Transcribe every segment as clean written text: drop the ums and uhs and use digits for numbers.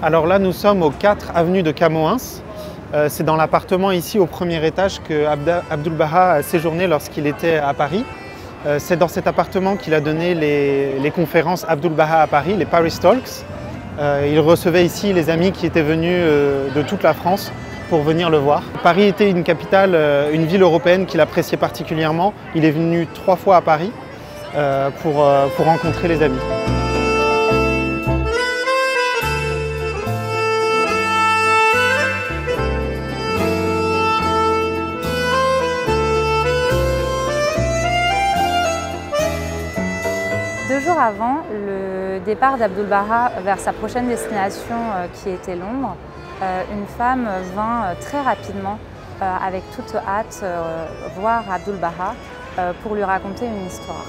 Alors là, nous sommes au 4 avenue de Camoëns. C'est dans l'appartement ici au premier étage que Abdul-Baha a séjourné lorsqu'il était à Paris. C'est dans cet appartement qu'il a donné les conférences Abdul-Baha à Paris, les Paris Talks. Il recevait ici les amis qui étaient venus de toute la France pour venir le voir. Paris était une capitale, une ville européenne qu'il appréciait particulièrement. Il est venu 3 fois à Paris pour rencontrer les amis. Deux jours avant le départ d'Abdul-Baha vers sa prochaine destination qui était Londres, une femme vint très rapidement, avec toute hâte, voir Abdul-Baha pour lui raconter une histoire.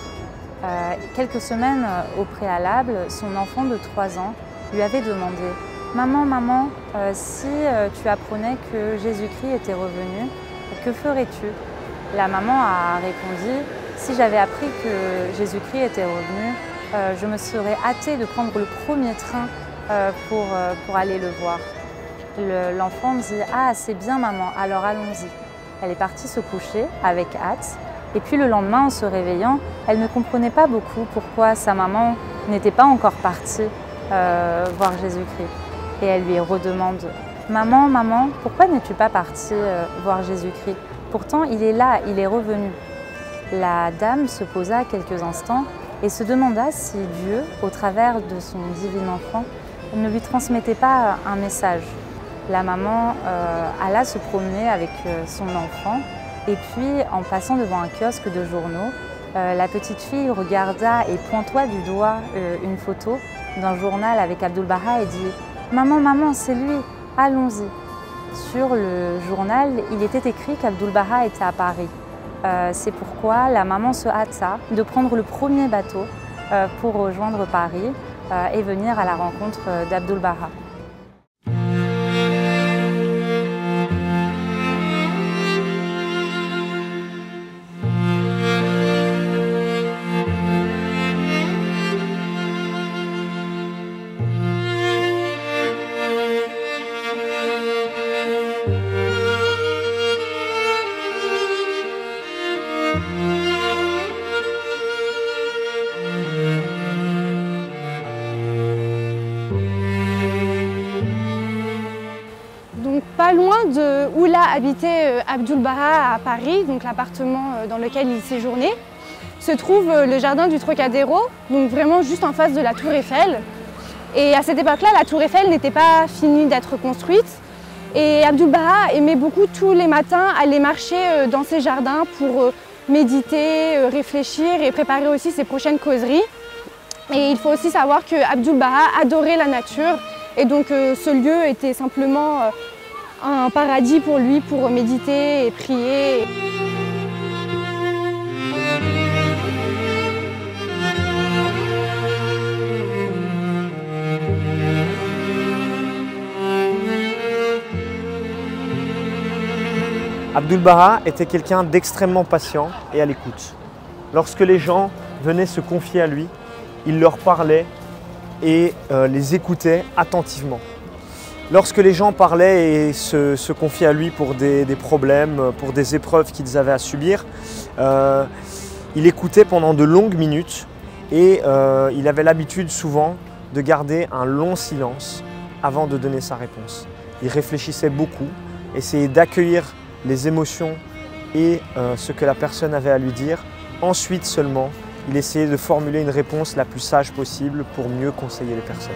Quelques semaines au préalable, son enfant de 3 ans lui avait demandé « Maman, maman, si tu apprenais que Jésus-Christ était revenu, que ferais-tu » La maman a répondu « Si j'avais appris que Jésus-Christ était revenu, je me serais hâtée de prendre le premier train pour aller le voir. » L'enfant dit « Ah, c'est bien maman, alors allons-y. » Elle est partie se coucher avec hâte. Et puis le lendemain, en se réveillant, elle ne comprenait pas beaucoup pourquoi sa maman n'était pas encore partie voir Jésus-Christ. Et elle lui redemande « Maman, maman, pourquoi n'es-tu pas partie voir Jésus-Christ? Pourtant, il est là, il est revenu. » La dame se posa quelques instants et se demanda si Dieu, au travers de son divin enfant, ne lui transmettait pas un message. La maman alla se promener avec son enfant et puis, en passant devant un kiosque de journaux, la petite fille regarda et pointa du doigt une photo d'un journal avec Abdul-Baha et dit « Maman, maman, c'est lui, allons-y ». Sur le journal, il était écrit qu'Abdul-Baha était à Paris. C'est pourquoi la maman se hâta de prendre le premier bateau pour rejoindre Paris et venir à la rencontre d'Abdul-Baha. Pas loin de où l'a habité Abdul-Baha à Paris, donc l'appartement dans lequel il séjournait, se trouve le jardin du Trocadéro, donc vraiment juste en face de la Tour Eiffel. Et à cette époque-là, la Tour Eiffel n'était pas finie d'être construite. Et Abdul-Baha aimait beaucoup tous les matins aller marcher dans ces jardins pour méditer, réfléchir et préparer aussi ses prochaines causeries. Et il faut aussi savoir que Abdul-Baha adorait la nature et donc ce lieu était simplement un paradis pour lui pour méditer et prier. Abdul-Baha était quelqu'un d'extrêmement patient et à l'écoute. Lorsque les gens venaient se confier à lui, il leur parlait et les écoutait attentivement. Lorsque les gens parlaient et se confiaient à lui pour des problèmes, pour des épreuves qu'ils avaient à subir, il écoutait pendant de longues minutes et il avait l'habitude souvent de garder un long silence avant de donner sa réponse. Il réfléchissait beaucoup, essayait d'accueillir les émotions et ce que la personne avait à lui dire. Ensuite seulement, il essayait de formuler une réponse la plus sage possible pour mieux conseiller les personnes.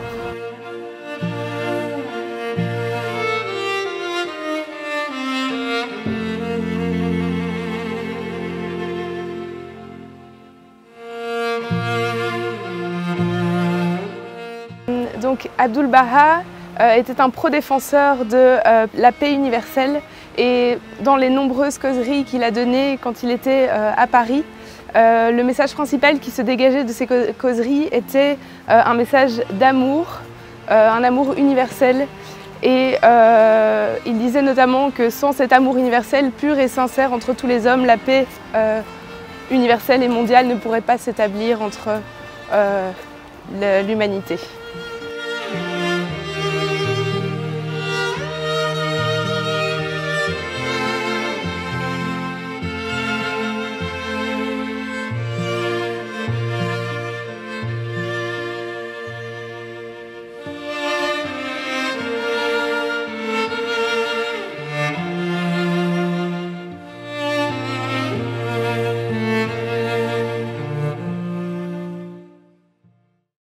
Donc Abdul-Baha était un pro-défenseur de la paix universelle et dans les nombreuses causeries qu'il a données quand il était à Paris, le message principal qui se dégageait de ces causeries était un message d'amour, un amour universel. Et il disait notamment que sans cet amour universel pur et sincère entre tous les hommes, la paix universelle et mondiale ne pourrait pas s'établir entre l'humanité.